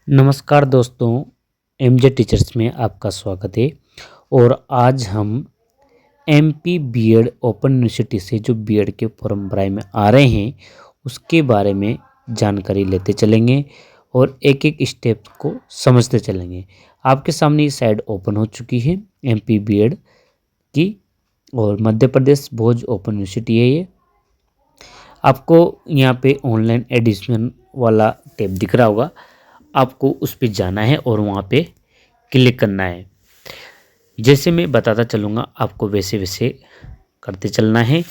नमस्कार दोस्तों, MJ teachers में आपका स्वागत है। और आज हम एमपी बीएड ओपन यूनिवर्सिटी से जो बीएड के फॉर्म भराई में आ रहे हैं उसके बारे में जानकारी लेते चलेंगे और एक एक स्टेप को समझते चलेंगे। आपके सामने ये साइड ओपन हो चुकी है एमपी बीएड की, और मध्य प्रदेश भोज ओपन यूनिवर्सिटी है ये। आपको यहाँ पे ऑनलाइन एडमिशन वाला टैब दिख रहा होगा, आपको उस पर जाना है और वहाँ पे क्लिक करना है। जैसे मैं बताता चलूँगा आपको वैसे वैसे करते चलना है,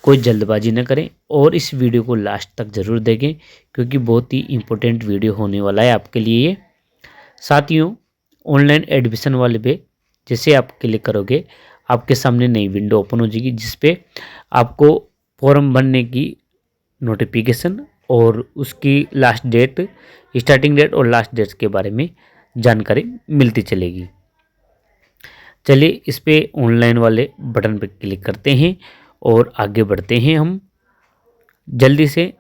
कोई जल्दबाजी न करें और इस वीडियो को लास्ट तक ज़रूर देखें क्योंकि बहुत ही इम्पोर्टेंट वीडियो होने वाला है आपके लिए ये। साथियों, ऑनलाइन एडमिशन वाले पे जैसे आप क्लिक करोगे आपके सामने नई विंडो ओपन हो जाएगी जिस पे आपको फॉर्म भरने की नोटिफिकेशन और उसकी लास्ट डेट, स्टार्टिंग डेट और लास्ट डेट के बारे में जानकारी मिलती चलेगी। चलिए इस पे ऑनलाइन वाले बटन पर क्लिक करते हैं और आगे बढ़ते हैं हम जल्दी से।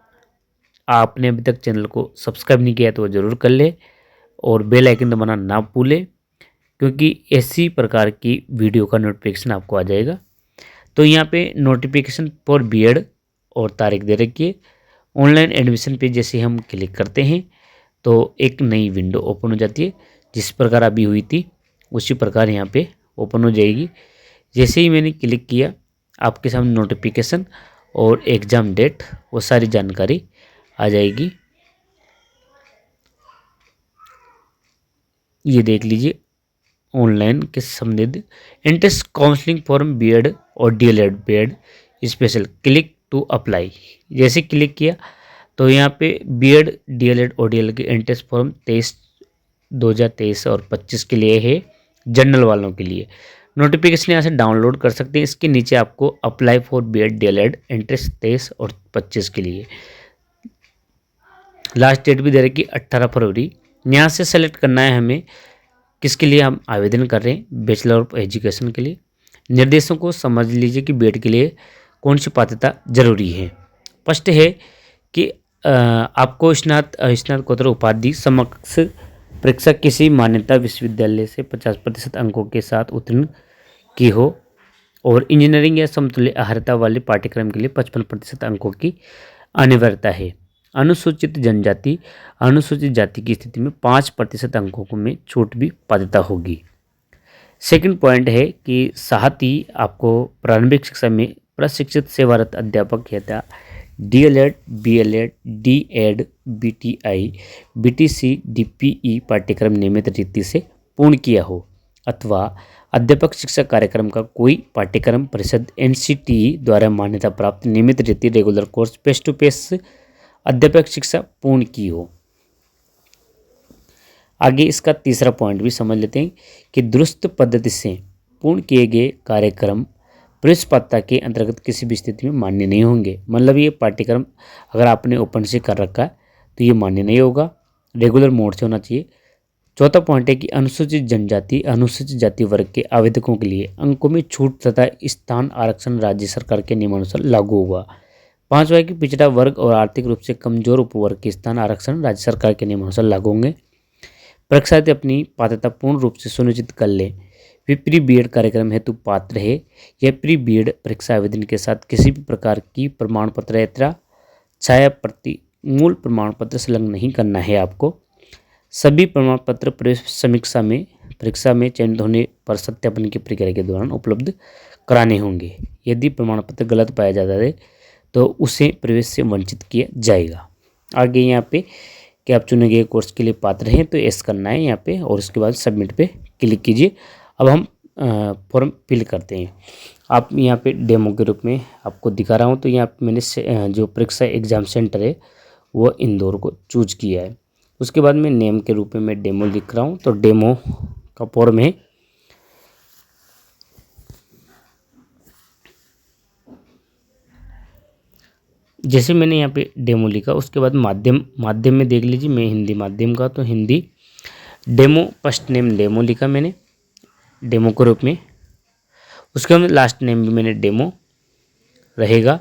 आपने अभी तक चैनल को सब्सक्राइब नहीं किया तो वो ज़रूर कर ले और बेल आइकन दबाना ना भूलें क्योंकि ऐसी प्रकार की वीडियो का नोटिफिकेशन आपको आ जाएगा। तो यहाँ पे नोटिफिकेशन फॉर बीएड और तारीख दे रखी है। ऑनलाइन एडमिशन पे जैसे हम क्लिक करते हैं तो एक नई विंडो ओपन हो जाती है, जिस प्रकार अभी हुई थी उसी प्रकार यहाँ पे ओपन हो जाएगी। जैसे ही मैंने क्लिक किया आपके सामने नोटिफिकेशन और एग्ज़ाम डेट वो सारी जानकारी आ जाएगी। ये देख लीजिए, ऑनलाइन के संबंधित एंट्रेंस काउंसलिंग फॉर्म बीएड और DElEd BEd special, click to apply. जैसे क्लिक किया तो यहाँ पे बीएड डीएलएड और डीएलएड के एंट्रेंस फॉर्म 2023 और 25 के लिए है, जनरल वालों के लिए। नोटिफिकेशन यहाँ से डाउनलोड कर सकते हैं। इसके नीचे आपको apply for BEd DElEd entrance 23 और 25 के लिए लास्ट डेट भी दे रखी 18 फरवरी। यहाँ से सेलेक्ट करना है हमें किसके लिए हम आवेदन कर रहे हैं, बैचलर ऑफ एजुकेशन के लिए। निर्देशों को समझ लीजिए कि बीएड के लिए कौन सी पात्रता जरूरी है। फर्स्ट है कि आपको स्नातकोत्तर उपाधि समकक्ष परीक्षा किसी मान्यता विश्वविद्यालय से 50% अंकों के साथ उत्तीर्ण की हो और इंजीनियरिंग या समतुल्य अर्हता वाले पाठ्यक्रम के लिए 55% अंकों की अनिवार्यता है। अनुसूचित जनजाति, अनुसूचित जाति की स्थिति में 5% अंकों में छूट भी पात्रता होगी। सेकंड पॉइंट है कि साथ ही आपको प्रारंभिक शिक्षा में प्रशिक्षित सेवारत अध्यापक या DElEd, BElEd, DEd, BTI, BTC, DPE पाठ्यक्रम नियमित रीति से पूर्ण किया हो अथवा अध्यापक शिक्षा कार्यक्रम का कोई पाठ्यक्रम परिषद एनसीटीई द्वारा मान्यता प्राप्त नियमित रीति regular course face to face अध्यापक शिक्षा पूर्ण की हो। आगे इसका तीसरा पॉइंट भी समझ लेते हैं कि दुरुस्त पद्धति से पूर्ण किए गए कार्यक्रम प्रवेश पात्रता के अंतर्गत किसी भी स्थिति में मान्य नहीं होंगे। मतलब ये पाठ्यक्रम अगर आपने ओपन से कर रखा है तो ये मान्य नहीं होगा, रेगुलर मोड से होना चाहिए। चौथा पॉइंट है कि अनुसूचित जनजाति, अनुसूचित जाति वर्ग के आवेदकों के लिए अंकों में छूट तथा स्थान आरक्षण राज्य सरकार के नियमानुसार लागू होगा। पांचवा है कि पिछड़ा वर्ग और आर्थिक रूप से कमजोर उपवर्ग के स्थान आरक्षण राज्य सरकार के नियमानुसार लागू होंगे। परीक्षार्थी अपनी पात्रता पूर्ण रूप से सुनिश्चित कर ले। वे प्री बीएड कार्यक्रम हेतु पात्र है या प्री बीएड परीक्षा आवेदन के साथ किसी भी प्रकार की प्रमाण पत्र या छाया प्रति मूल प्रमाण पत्र संलग्न नहीं करना है। आपको सभी प्रमाण पत्र प्रवेश समीक्षा में परीक्षा में चयनित होने पर सत्यापन की प्रक्रिया के दौरान उपलब्ध कराने होंगे। यदि प्रमाण पत्र गलत पाया जाता है तो उसे प्रवेश से वंचित किया जाएगा। आगे यहाँ पे कि आप चुने गए कोर्स के लिए पात्र हैं तो एस करना है यहाँ पे और उसके बाद सबमिट पे क्लिक कीजिए। अब हम फॉर्म फिल करते हैं। आप यहाँ पे डेमो के रूप में आपको दिखा रहा हूँ। तो यहाँ पे मैंने जो परीक्षा एग्ज़ाम सेंटर है वो इंदौर को चूज किया है। उसके बाद मैं नेम के रूप में मैं डेमो लिख रहा हूँ। तो डेमो का फॉर्म है। जैसे मैंने यहाँ पे डेमो लिखा उसके बाद माध्यम में देख लीजिए, मैं हिंदी माध्यम का तो Hindi demo first name demo लिखा मैंने डेमो के रूप में। उसके बाद लास्ट नेम भी मैंने डेमो रहेगा।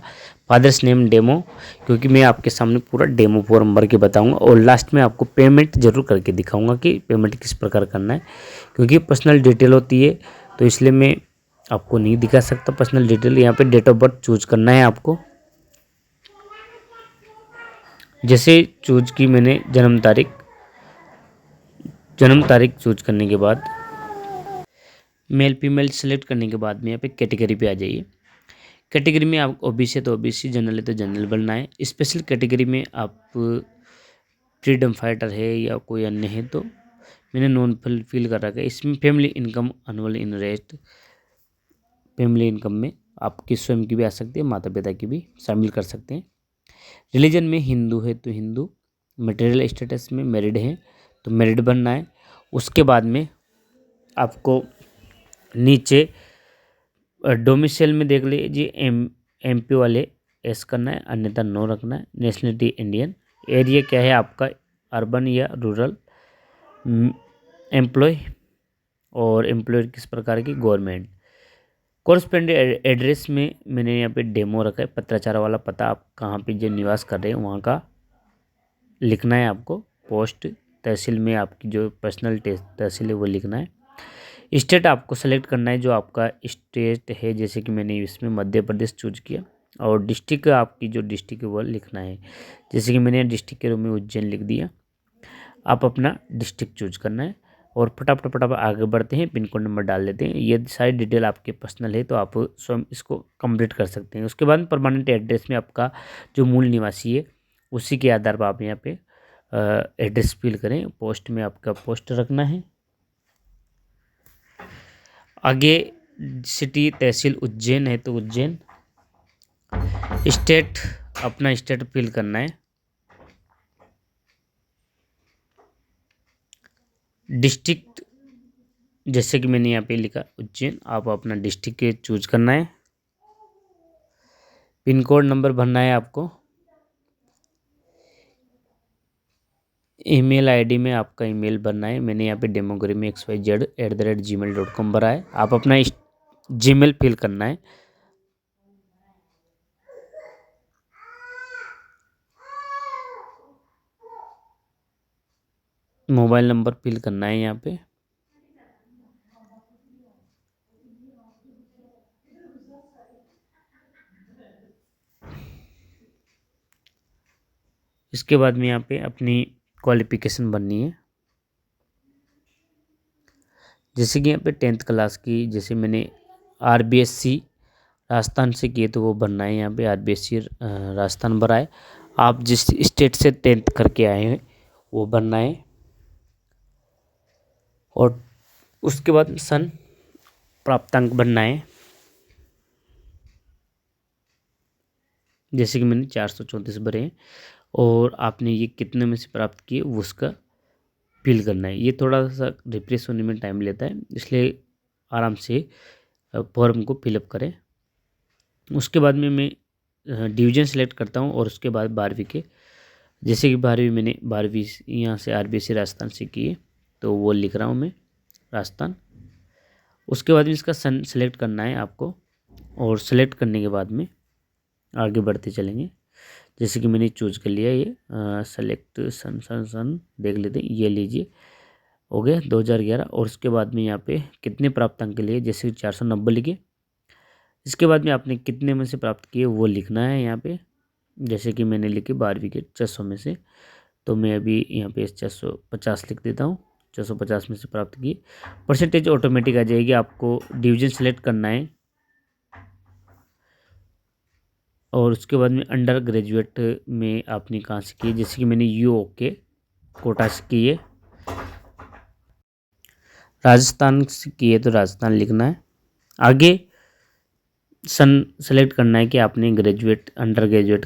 फादर्स नेम डेमो, क्योंकि मैं आपके सामने पूरा डेमो फॉर्म भर के बताऊंगा और लास्ट में आपको पेमेंट जरूर करके दिखाऊंगा कि पेमेंट किस प्रकार करना है, क्योंकि पर्सनल डिटेल होती है तो इसलिए मैं आपको नहीं दिखा सकता पर्सनल डिटेल। यहाँ पे डेट ऑफ बर्थ चूज करना है आपको। जैसे चूज की मैंने जन्म तारीख चूज करने के बाद मेल फीमेल सेलेक्ट करने के बाद में यहाँ पे कैटेगरी पे आ जाइए। कैटेगरी में आप ओबीसी है तो ओबीसी, जनरल है तो जनरल बनना है। स्पेशल कैटेगरी में आप फ्रीडम फाइटर है या कोई अन्य है तो मैंने नॉन फिल कर रखा है। इसमें family income annual in rest, family income में आपकी स्वयं की भी आ सकती है, माता पिता की भी शामिल कर सकते हैं। रिलीजन में हिंदू है तो हिंदू, मटेरियल स्टेटस में मैरिड है तो मैरिड बनना है। उसके बाद में आपको नीचे डोमिसाइल में देख लीजिए एमपी वाले एस करना है, अन्यथा नो रखना है। Nationality Indian. एरिया क्या है आपका, अर्बन या रूरल। एम्प्लॉय और एम्प्लॉय किस प्रकार की, गवर्नमेंट। कॉरस्पेंडेंट एड्रेस में मैंने यहाँ पे डेमो रखा है, पत्राचार वाला पता आप कहाँ पे जो निवास कर रहे हैं वहाँ का लिखना है आपको। पोस्ट तहसील में आपकी जो पर्सनल तहसील है वो लिखना है। स्टेट आपको सेलेक्ट करना है जो आपका स्टेट है, जैसे कि मैंने इसमें मध्य प्रदेश चूज किया। और डिस्ट्रिक्ट आपकी जो डिस्ट्रिक्ट है वो लिखना है, जैसे कि मैंने डिस्ट्रिक्ट के रूप में उज्जैन लिख दिया। आप अपना डिस्ट्रिक्ट चूज करना है और फटाफट आगे बढ़ते हैं, पिन कोड नंबर डाल देते हैं। ये सारी डिटेल आपके पर्सनल है तो आप स्वयं इसको कंप्लीट कर सकते हैं। उसके बाद परमानेंट एड्रेस में आपका जो मूल निवासी है उसी के आधार पर आप यहाँ पे एड्रेस फिल करें। पोस्ट में आपका पोस्ट रखना है। आगे सिटी तहसील उज्जैन है तो उज्जैन। स्टेट अपना स्टेट फिल करना है। डिस्ट्रिक्ट जैसे कि मैंने यहाँ पे लिखा उज्जैन, आप अपना डिस्ट्रिक्ट चूज करना है। पिन कोड नंबर भरना है आपको। ईमेल आईडी में आपका ईमेल भरना है। मैंने यहाँ पे डेमोग्रामी xyz@gmail.com भरा है। आप अपना जीमेल फिल करना है। मोबाइल नंबर फिल करना है यहाँ पे। इसके बाद में यहाँ पे अपनी क्वालिफिकेशन भरनी है, जैसे कि यहाँ पे 10th क्लास की, जैसे मैंने आरबीएससी राजस्थान से किए तो वो भरना है। यहाँ पे आरबीएससी राजस्थान भरा है। आप जिस स्टेट से 10th करके आए हैं वो भरना है। और उसके बाद सन प्राप्तांक भरना है, जैसे कि मैंने 434 भरे हैं। और आपने ये कितने में से प्राप्त किए वो उसका फिल करना है। ये थोड़ा सा रिफ्रेश होने में टाइम लेता है, इसलिए आराम से फॉर्म को फिलअप करें। उसके बाद में मैं डिवीज़न सेलेक्ट करता हूँ और उसके बाद 12वीं के, जैसे कि 12वीं मैंने 12वीं यहाँ से आरबीएससी राजस्थान से किए तो वो लिख रहा हूँ मैं राजस्थान। उसके बाद में इसका सन सेलेक्ट करना है आपको और सेलेक्ट करने के बाद में आगे बढ़ते चलेंगे। जैसे कि मैंने चूज कर लिया ये सेलेक्ट सन देख लेते हैं। ये लीजिए हो गया 2011। और उसके बाद में यहाँ पे कितने प्राप्तांक के लिए, जैसे कि 490 लिखे। इसके बाद में आपने कितने में से प्राप्त किए वो लिखना है यहाँ पे, जैसे कि मैंने लिखे 12वीं के 600 में से, तो मैं अभी यहाँ पे 650 लिख देता हूँ। 650 में से प्राप्त किए। परसेंटेज ऑटोमेटिक आ जाएगी। आपको डिवीजन सेलेक्ट करना है और उसके बाद में अंडर ग्रेजुएट में आपने कहाँ से किए, जैसे कि मैंने यूओके कोटा से किए। राजस्थान से किए तो राजस्थान लिखना है। आगे सन सेलेक्ट करना है कि आपने ग्रेजुएट अंडर ग्रेजुएट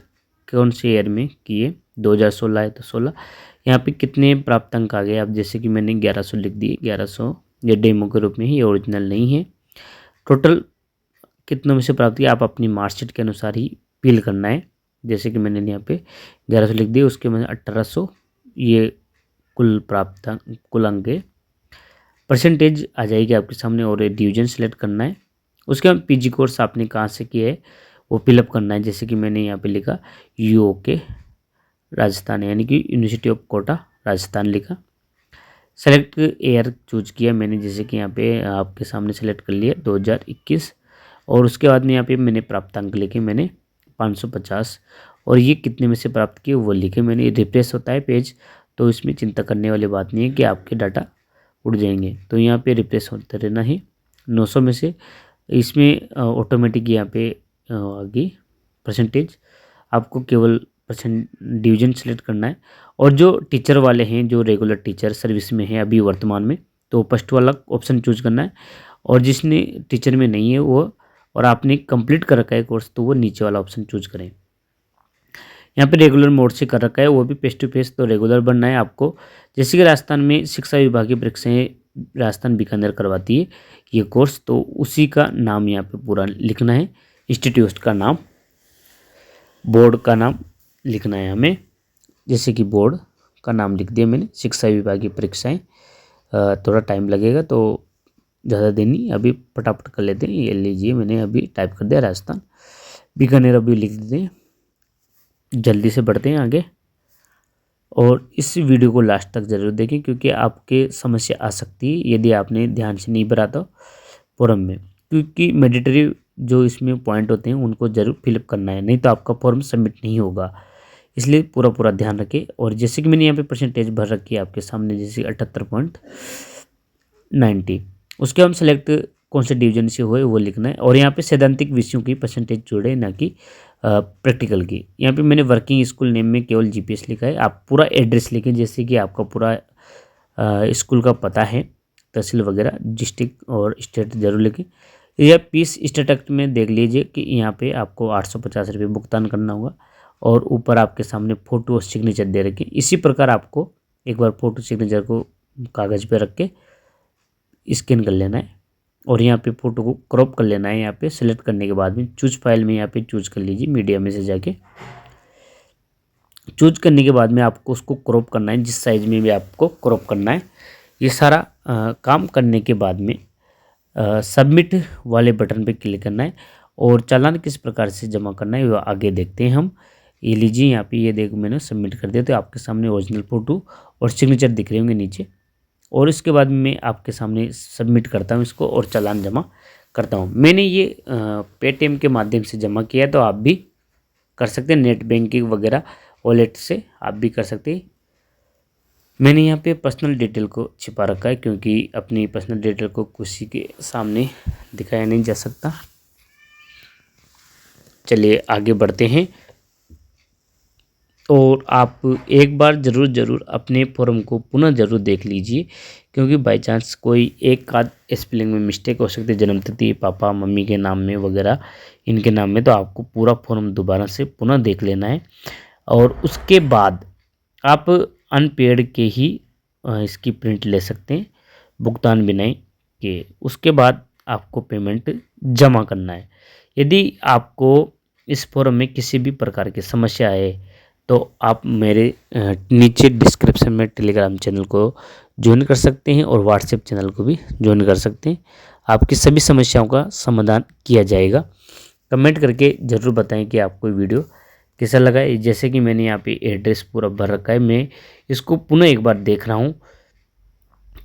कौन से ईयर में किए। 2016 है तो 16। यहाँ पे कितने प्राप्तांक आ गए आप, जैसे कि मैंने 1100 लिख दिए। 1100 ये डेमो के रूप में ही, ये ओरिजिनल नहीं है। टोटल कितनों में से प्राप्त किया आप अपनी मार्कशीट के अनुसार ही फिल करना है, जैसे कि मैंने यहाँ पे 1100 लिख दिए। उसके बाद 1800 ये कुल प्राप्तांक कुल अंक है। परसेंटेज आ जाएगी आपके सामने और डिवीजन सेलेक्ट करना है। उसके बाद पीजी कोर्स आपने कहाँ से किया है वो फिलअप करना है। जैसे कि मैंने यहाँ पे लिखा UOK राजस्थान, यानी कि यूनिवर्सिटी ऑफ कोटा राजस्थान लिखा। सेलेक्ट ईयर चूज किया मैंने, जैसे कि यहाँ पे आपके सामने सेलेक्ट कर लिया 2021। और उसके बाद में यहाँ पे मैंने प्राप्तांक लिखे मैंने 550, और ये कितने में से प्राप्त किए वो लिखे मैंने। रिफ्रेश होता है पेज, तो इसमें चिंता करने वाली बात नहीं है कि आपके डाटा उड़ जाएंगे। तो यहाँ पे रिफ्रेश होते रहना है 900 में से। इसमें ऑटोमेटिक यहाँ पे आगे परसेंटेज आपको केवल परसेंट डिवीजन सेलेक्ट करना है। और जो टीचर वाले हैं, जो रेगुलर टीचर सर्विस में हैं अभी वर्तमान में, तो फर्स्ट वाला ऑप्शन चूज करना है। और जिसने टीचर में नहीं है वो, और आपने कंप्लीट कर रखा है कोर्स, तो वो नीचे वाला ऑप्शन चूज करें। यहाँ पे रेगुलर मोड से कर रखा है, वो भी फेस टू फेस, तो रेगुलर बनना है आपको। जैसे कि राजस्थान में शिक्षा विभाग की परीक्षाएं राजस्थान बीकानेर करवाती है ये कोर्स, तो उसी का नाम यहाँ पे पूरा लिखना है, इंस्टीट्यूट का नाम, बोर्ड का नाम लिखना है हमें। जैसे कि बोर्ड का नाम लिख दिया मैंने, शिक्षा विभाग की परीक्षाएं। थोड़ा टाइम लगेगा तो ज़्यादा दिन नहीं, अभी फटाफट कर लेते हैं। ये लीजिए मैंने अभी टाइप कर दिया राजस्थान बीकानेर, अभी लिख देते हैं। जल्दी से बढ़ते हैं आगे, और इस वीडियो को लास्ट तक ज़रूर देखें, क्योंकि आपके समस्या आ सकती है यदि आपने ध्यान से नहीं भरा तो फॉर्म में, क्योंकि मैंडेटरी जो इसमें पॉइंट होते हैं उनको ज़रूर फिलअप करना है, नहीं तो आपका फॉर्म सबमिट नहीं होगा। इसलिए पूरा ध्यान रखें। और जैसे कि मैंने यहाँ पे परसेंटेज भर रखी है आपके सामने, जैसे 78.90, उसके हम सेलेक्ट कौन से डिवीजन से हुए वो लिखना है। और यहाँ पे सैद्धांतिक विषयों की परसेंटेज जोड़े, ना कि प्रैक्टिकल की। यहाँ पे मैंने वर्किंग स्कूल नेम में केवल GPS लिखा है। आप पूरा एड्रेस लिखें, जैसे कि आपका पूरा स्कूल का पता है, तहसील वगैरह, डिस्ट्रिक्ट और स्टेट जरूर लिखें। यह फीस स्टेटस में देख लीजिए कि यहाँ पे आपको 850 रुपये भुगतान करना होगा। और ऊपर आपके सामने फ़ोटो और सिग्नेचर दे रखें। इसी प्रकार आपको एक बार फ़ोटो सिग्नेचर को कागज़ पे रख के स्कैन कर लेना है, और यहाँ पे फ़ोटो को क्रॉप कर लेना है। यहाँ पे सेलेक्ट करने के बाद में चूज फाइल में यहाँ पे चूज कर लीजिए, मीडिया में से जाके चूज करने के बाद में आपको उसको क्रॉप करना है, जिस साइज में भी आपको क्रॉप करना है। ये सारा काम करने के बाद में सबमिट वाले बटन पे क्लिक करना है। और चालान किस प्रकार से जमा करना है वो आगे देखते हैं हम। ये लीजिए यहाँ पे, ये देखो मैंने सबमिट कर दिया, तो आपके सामने ओरिजिनल फ़ोटो और सिग्नेचर दिख रहे होंगे नीचे। और इसके बाद मैं आपके सामने सबमिट करता हूँ इसको, और चालान जमा करता हूँ। मैंने ये पेटीएम के माध्यम से जमा किया है, तो आप भी कर सकते हैं, नेट बैंकिंग वगैरह वॉलेट से आप भी कर सकते हैं। मैंने यहाँ पे पर्सनल डिटेल को छिपा रखा है, क्योंकि अपनी पर्सनल डिटेल को किसी के सामने दिखाया नहीं जा सकता। चलिए आगे बढ़ते हैं। और आप एक बार ज़रूर अपने फॉर्म को पुनः ज़रूर देख लीजिए, क्योंकि बाय चांस कोई एक आध स्पेलिंग में मिस्टेक हो सकती है, जन्मतिथि पापा मम्मी के नाम में वगैरह, इनके नाम में, तो आपको पूरा फॉर्म दोबारा से पुनः देख लेना है। और उसके बाद आप अनपेड के ही इसकी प्रिंट ले सकते हैं, भुगतान बिना के। उसके बाद आपको पेमेंट जमा करना है। यदि आपको इस फॉर्म में किसी भी प्रकार की समस्या है, तो आप मेरे नीचे डिस्क्रिप्शन में टेलीग्राम चैनल को ज्वाइन कर सकते हैं, और व्हाट्सएप चैनल को भी ज्वाइन कर सकते हैं। आपकी सभी समस्याओं का समाधान किया जाएगा। कमेंट करके ज़रूर बताएं कि आपको वीडियो कैसा लगा है। जैसे कि मैंने यहाँ पे एड्रेस पूरा भर रखा है, मैं इसको पुनः एक बार देख रहा हूँ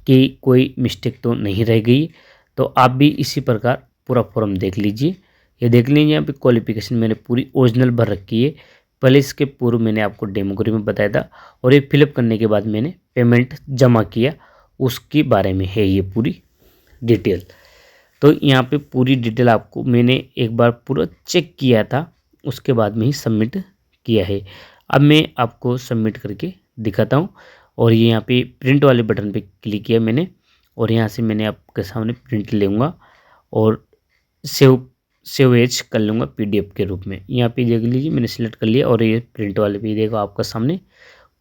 कि कोई मिस्टेक तो नहीं रह गई। तो आप भी इसी प्रकार पूरा फॉर्म देख लीजिए। ये देख लीजिए, यहाँ पे क्वालिफिकेशन मैंने पूरी ओरिजिनल भर रखी है। पहले इसके पूर्व मैंने आपको डेमोग्राफी में बताया था, और ये फिलअप करने के बाद मैंने पेमेंट जमा किया, उसके बारे में है ये पूरी डिटेल। तो यहाँ पे पूरी डिटेल आपको मैंने एक बार पूरा चेक किया था, उसके बाद में ही सबमिट किया है। अब मैं आपको सबमिट करके दिखाता हूँ। और ये यहाँ पे प्रिंट वाले बटन पे क्लिक किया मैंने, और यहाँ से मैंने आपके सामने प्रिंट लूँगा और सेव एज कर लूँगा PDF के रूप में। यहाँ पे देख लीजिए मैंने सेलेक्ट कर लिया, और ये प्रिंट वाले पे देखो आपका सामने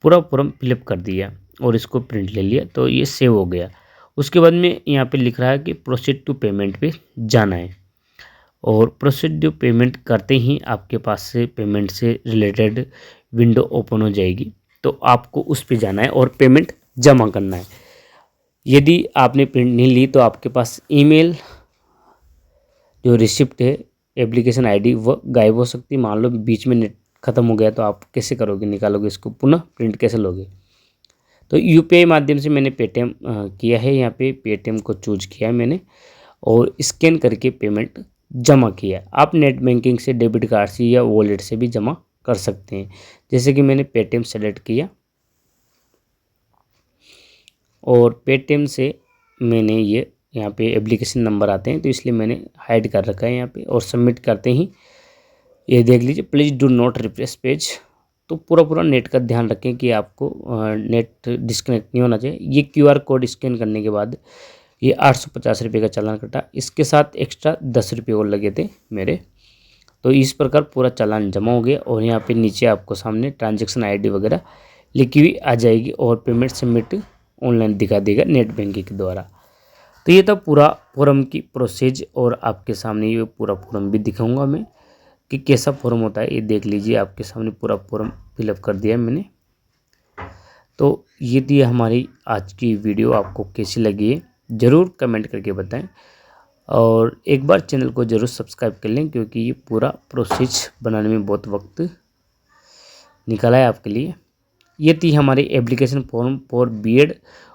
पूरा फॉर्म फिलअप कर दिया, और इसको प्रिंट ले लिया, तो ये सेव हो गया। उसके बाद में यहाँ पे लिख रहा है कि प्रोसीड टू पेमेंट पे जाना है, और प्रोसीड टू पेमेंट करते ही आपके पास से पेमेंट से रिलेटेड विंडो ओपन हो जाएगी। तो आपको उस पर जाना है और पेमेंट जमा करना है। यदि आपने प्रिंट नहीं ली, तो आपके पास ईमेल जो रिसिप्ट है एप्लीकेशन आईडी वो गायब हो सकती है। मान लो बीच में नेट ख़त्म हो गया तो आप कैसे करोगे, निकालोगे इसको, पुनः प्रिंट कैसे लोगे। तो यूपीआई माध्यम से मैंने पेटीएम किया है। यहाँ पे पेटीएम को चूज किया है मैंने और स्कैन करके पेमेंट जमा किया। आप नेट बैंकिंग से, डेबिट कार्ड से या वॉलेट से भी जमा कर सकते हैं। जैसे कि मैंने पेटीएम सेलेक्ट किया और पेटीएम से मैंने ये यहाँ पे एप्लीकेशन नंबर आते हैं तो इसलिए मैंने हाइड कर रखा है यहाँ पे। और सबमिट करते ही ये देख लीजिए, please do not refresh page. तो पूरा नेट का ध्यान रखें कि आपको नेट डिस्कनेक्ट नहीं होना चाहिए। ये क्यूआर कोड स्कैन करने के बाद ये 850 रुपये का चालान कटा, इसके साथ एक्स्ट्रा 10 रुपये और लगे थे मेरे। तो इस प्रकार पूरा चालान जमा हो गया और यहाँ पे नीचे आपको सामने ट्रांजैक्शन आईडी वगैरह लिखी हुई आ जाएगी और पेमेंट सबमिट ऑनलाइन दिखा देगा नेट बैंकिंग के द्वारा। तो ये था पूरा फॉर्म की प्रोसेज और आपके सामने ये पूरा फॉर्म भी दिखाऊंगा मैं कि कैसा फॉर्म होता है। ये देख लीजिए, आपके सामने पूरा फॉर्म फिलअप कर दिया है मैंने। तो ये थी हमारी आज की वीडियो, आपको कैसी लगी है ज़रूर कमेंट करके बताएं और एक बार चैनल को ज़रूर सब्सक्राइब कर लें क्योंकि ये पूरा प्रोसेस बनाने में बहुत वक्त निकाला है आपके लिए। ये थी हमारी application form for BEd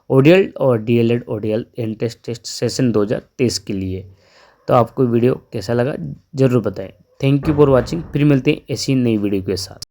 ODL और DElEd ODL entrance test session 2023 के लिए। तो आपको वीडियो कैसा लगा ज़रूर बताएं। Thank you for watching. फिर मिलते हैं ऐसी नई वीडियो के साथ।